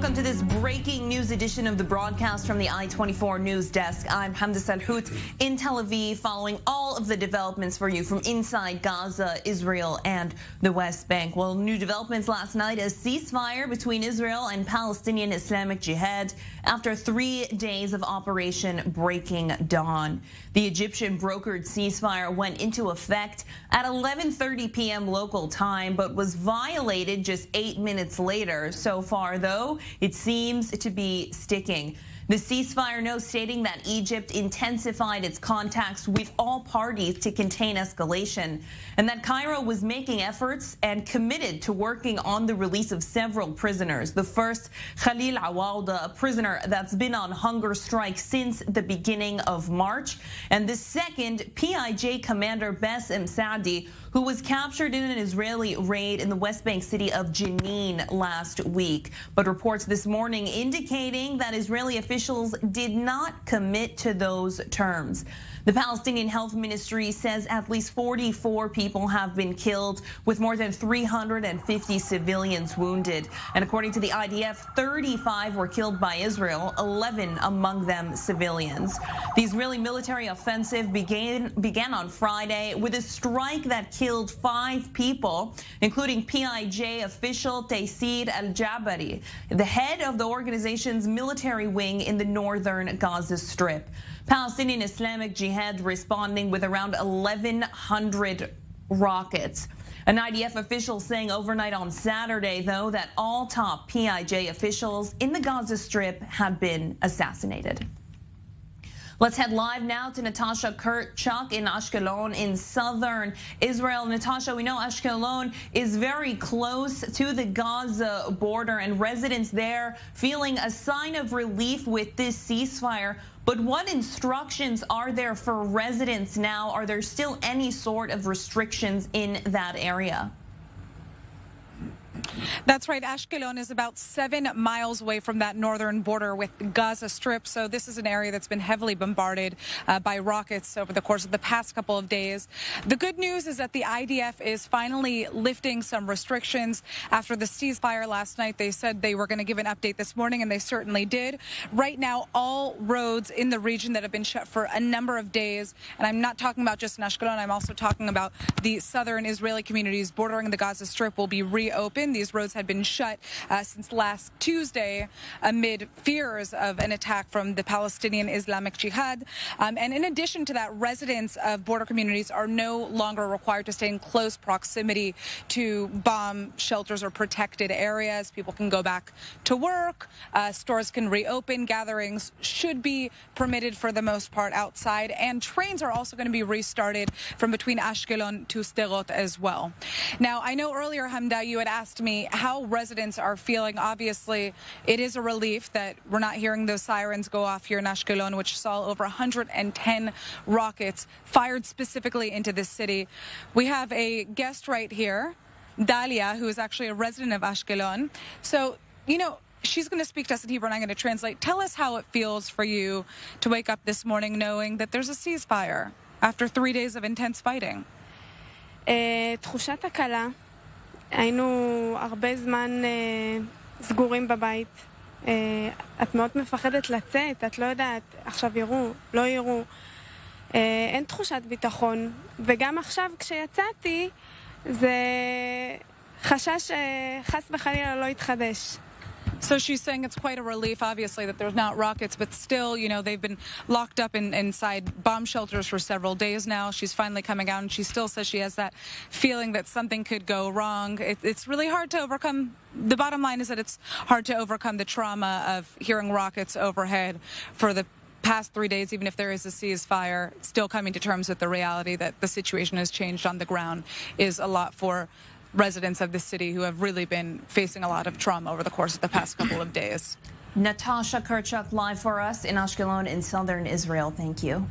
Welcome to this breaking news edition of the broadcast from the I-24 News Desk. I'm Hamda Salhout in Tel Aviv, following all of the developments for you from inside Gaza, Israel, and the West Bank. Well, new developments last night, a ceasefire between Israel and Palestinian Islamic Jihad after 3 days of Operation Breaking Dawn. The Egyptian brokered ceasefire went into effect at 11:30 p.m. local time, but was violated just 8 minutes later. So far, though, it seems to be sticking. The ceasefire note stating that Egypt intensified its contacts with all parties to contain escalation, and that Cairo was making efforts and committed to working on the release of several prisoners. The first, Khalil Awalda, a prisoner that's been on hunger strike since the beginning of March, and the second, PIJ commander Bassem Saadi, who was captured in an Israeli raid in the West Bank city of Jenin last week. But reports this morning indicating that Israeli officials did not commit to those terms. The Palestinian Health Ministry says at least 44 people have been killed, with more than 350 civilians wounded. And according to the IDF, 35 were killed by Israel, 11 among them civilians. The Israeli military offensive began on Friday with a strike that killed 5 people, including PIJ official Taysir al-Jabari, the head of the organization's military wing in the northern Gaza Strip. Palestinian Islamic Jihad responding with around 1,100 rockets. An IDF official saying overnight on Saturday, though, that all top PIJ officials in the Gaza Strip had been assassinated. Let's head live now to Natasha Kirtchuk in Ashkelon in southern Israel. Natasha, we know Ashkelon is very close to the Gaza border, and residents there feeling a sign of relief with this ceasefire. But what instructions are there for residents now? Are there still any sort of restrictions in that area? That's right. Ashkelon is about 7 miles away from that northern border with Gaza Strip. So this is an area that's been heavily bombarded by rockets over the course of the past couple of days. The good news is that the IDF is finally lifting some restrictions after the ceasefire last night. They said they were going to give an update this morning, and they certainly did. Right now, all roads in the region that have been shut for a number of days, and I'm not talking about just in Ashkelon, I'm also talking about the southern Israeli communities bordering the Gaza Strip, will be reopened. These roads had been shut since last Tuesday amid fears of an attack from the Palestinian Islamic Jihad. And in addition to that, residents of border communities are no longer required to stay in close proximity to bomb shelters or protected areas. People can go back to work. Stores can reopen. Gatherings should be permitted for the most part outside. And trains are also going to be restarted from between Ashkelon to Sderot as well. Now, I know earlier, Hamda, you had asked me how residents are feeling. Obviously, it is a relief that we're not hearing those sirens go off here in Ashkelon, which saw over 110 rockets fired specifically into this city. We have a guest right here, Dalia, who is actually a resident of Ashkelon. So, you know, she's going to speak to us in Hebrew, and I'm going to translate. Tell us how it feels for you to wake up this morning knowing that there's a ceasefire after 3 days of intense fighting. תחושת הקלה. היינו הרבה זמן סגורים בבית. את מאוד מפחדת לצאת, את לא יודעת, עכשיו יראו, לא יראו. אין תחושת ביטחון. וגם עכשיו כשיצאתי, זה חשש חס וחלילה לא יתחדש. So she's saying it's quite a relief, obviously, that there's not rockets, but still, you know, they've been locked up inside bomb shelters for several days now. She's finally coming out, and she still says she has that feeling that something could go wrong. It's really hard to overcome. The bottom line is that it's hard to overcome the trauma of hearing rockets overhead for the past 3 days, even if there is a ceasefire. Still coming to terms with the reality that the situation has changed on the ground is a lot for residents of the city who have really been facing a lot of trauma over the course of the past couple of days. Natasha Kirtchuk live for us in Ashkelon in southern Israel. Thank you.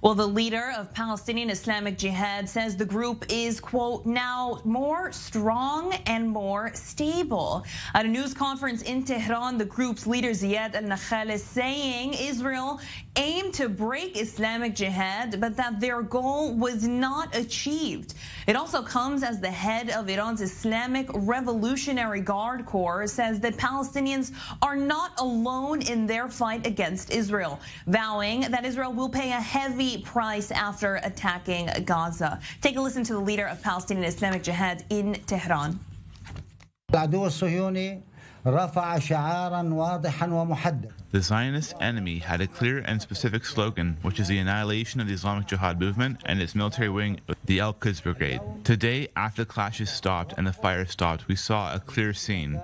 Well, the leader of Palestinian Islamic Jihad says the group is, quote, now more strong and more stable. At a news conference in Tehran, the group's leader Ziad al-Nakhal is saying Israel aimed to break Islamic Jihad, but that their goal was not achieved. It also comes as the head of Iran's Islamic Revolutionary Guard Corps says that Palestinians are not alone in their fight against Israel, vowing that Israel will pay a heavy price after attacking Gaza. Take a listen to the leader of Palestinian Islamic Jihad in Tehran. The Zionist enemy had a clear and specific slogan, which is the annihilation of the Islamic Jihad movement and its military wing, the Al-Quds Brigade. Today, after the clashes stopped and the fire stopped, we saw a clear scene.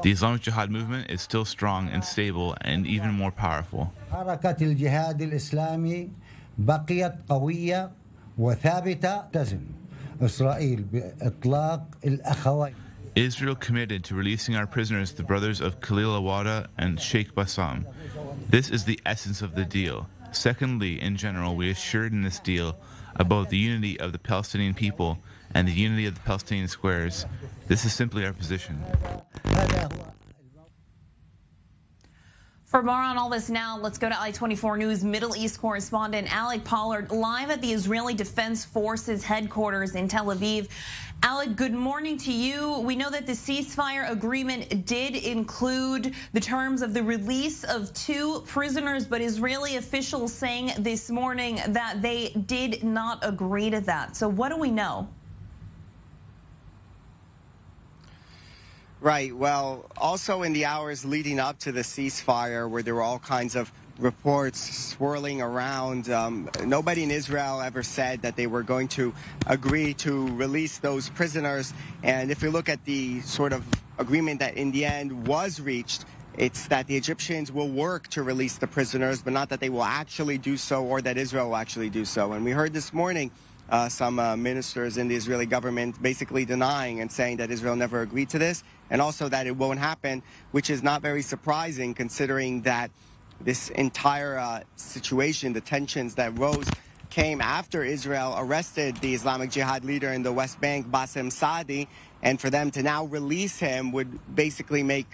The Islamic Jihad movement is still strong and stable and even more powerful. بقيت قوية وثابتة تزن إسرائيل بإطلاق الأخوين. Israel committed to releasing our prisoners, the brothers of Khalil Awada and Sheikh Bassam. This is the essence of the deal. Secondly, in general, we assured in this deal about the unity of the Palestinian people and the unity of the Palestinian squares. This is simply our position. For more on all this now, let's go to I-24 News Middle East correspondent Alec Pollard live at the Israeli Defense Forces headquarters in Tel Aviv. Alec, good morning to you. We know that the ceasefire agreement did include the terms of the release of 2 prisoners, but Israeli officials saying this morning that they did not agree to that. So what do we know? Right. Well, also in the hours leading up to the ceasefire, where there were all kinds of reports swirling around, nobody in Israel ever said that they were going to agree to release those prisoners. And if you look at the sort of agreement that in the end was reached, it's that the Egyptians will work to release the prisoners, but not that they will actually do so or that Israel will actually do so. And we heard this morning some ministers in the Israeli government basically denying and saying that Israel never agreed to this, and also that it won't happen, which is not very surprising considering that this entire situation, the tensions that rose, came after Israel arrested the Islamic Jihad leader in the West Bank, Bassem Saadi, and for them to now release him would basically make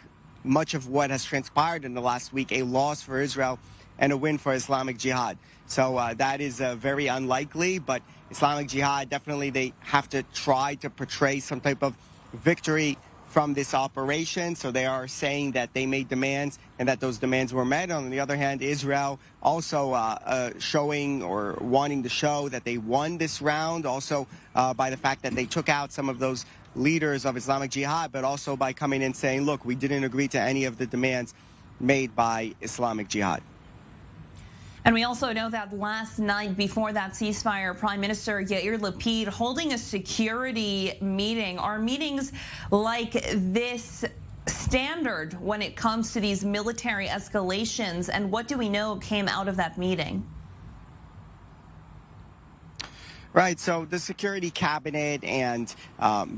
much of what has transpired in the last week a loss for Israel and a win for Islamic Jihad. So that is very unlikely, but Islamic Jihad, definitely they have to try to portray some type of victory from this operation. So they are saying that they made demands and that those demands were met. On the other hand, Israel also showing or wanting to show that they won this round, also by the fact that they took out some of those leaders of Islamic Jihad, but also by coming in saying, look, we didn't agree to any of the demands made by Islamic Jihad. And we also know that last night before that ceasefire, Prime Minister Yair Lapid holding a security meeting. Are meetings like this standard when it comes to these military escalations? And what do we know came out of that meeting? Right, so the security cabinet and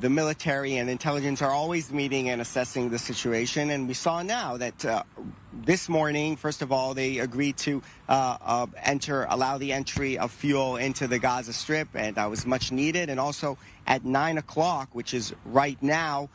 the military and intelligence are always meeting and assessing the situation. And we saw now that this morning, first of all, they agreed to allow the entry of fuel into the Gaza Strip, and that was much needed. And also at 9 o'clock, which is right now,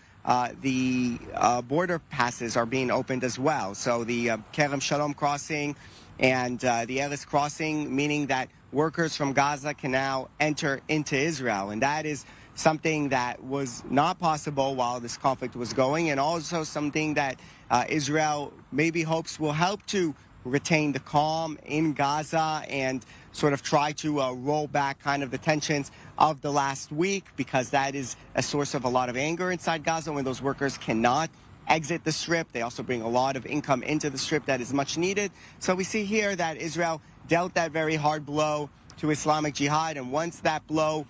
the border passes are being opened as well. So the Kerem Shalom crossing and the Ellis crossing, meaning that workers from Gaza can now enter into Israel. And that is something that was not possible while this conflict was going, and also something that Israel maybe hopes will help to retain the calm in Gaza and sort of try to roll back kind of the tensions of the last week, because that is a source of a lot of anger inside Gaza when those workers cannot exit the Strip. They also bring a lot of income into the Strip that is much needed. So we see here that Israel dealt that very hard blow to Islamic Jihad, and once that blow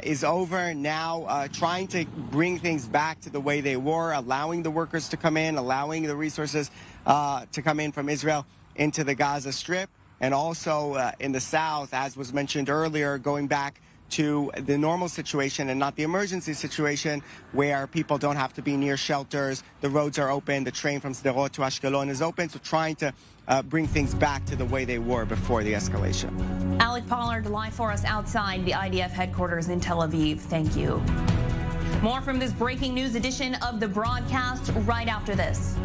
is over, now trying to bring things back to the way they were, allowing the workers to come in, allowing the resources to come in from Israel into the Gaza Strip, and also in the south, as was mentioned earlier, going back to the normal situation and not the emergency situation where people don't have to be near shelters, the roads are open, the train from Sderot to Ashkelon is open, so trying to bring things back to the way they were before the escalation. Alec Pollard live for us outside the IDF headquarters in Tel Aviv. Thank you. More from this breaking news edition of the broadcast right after this.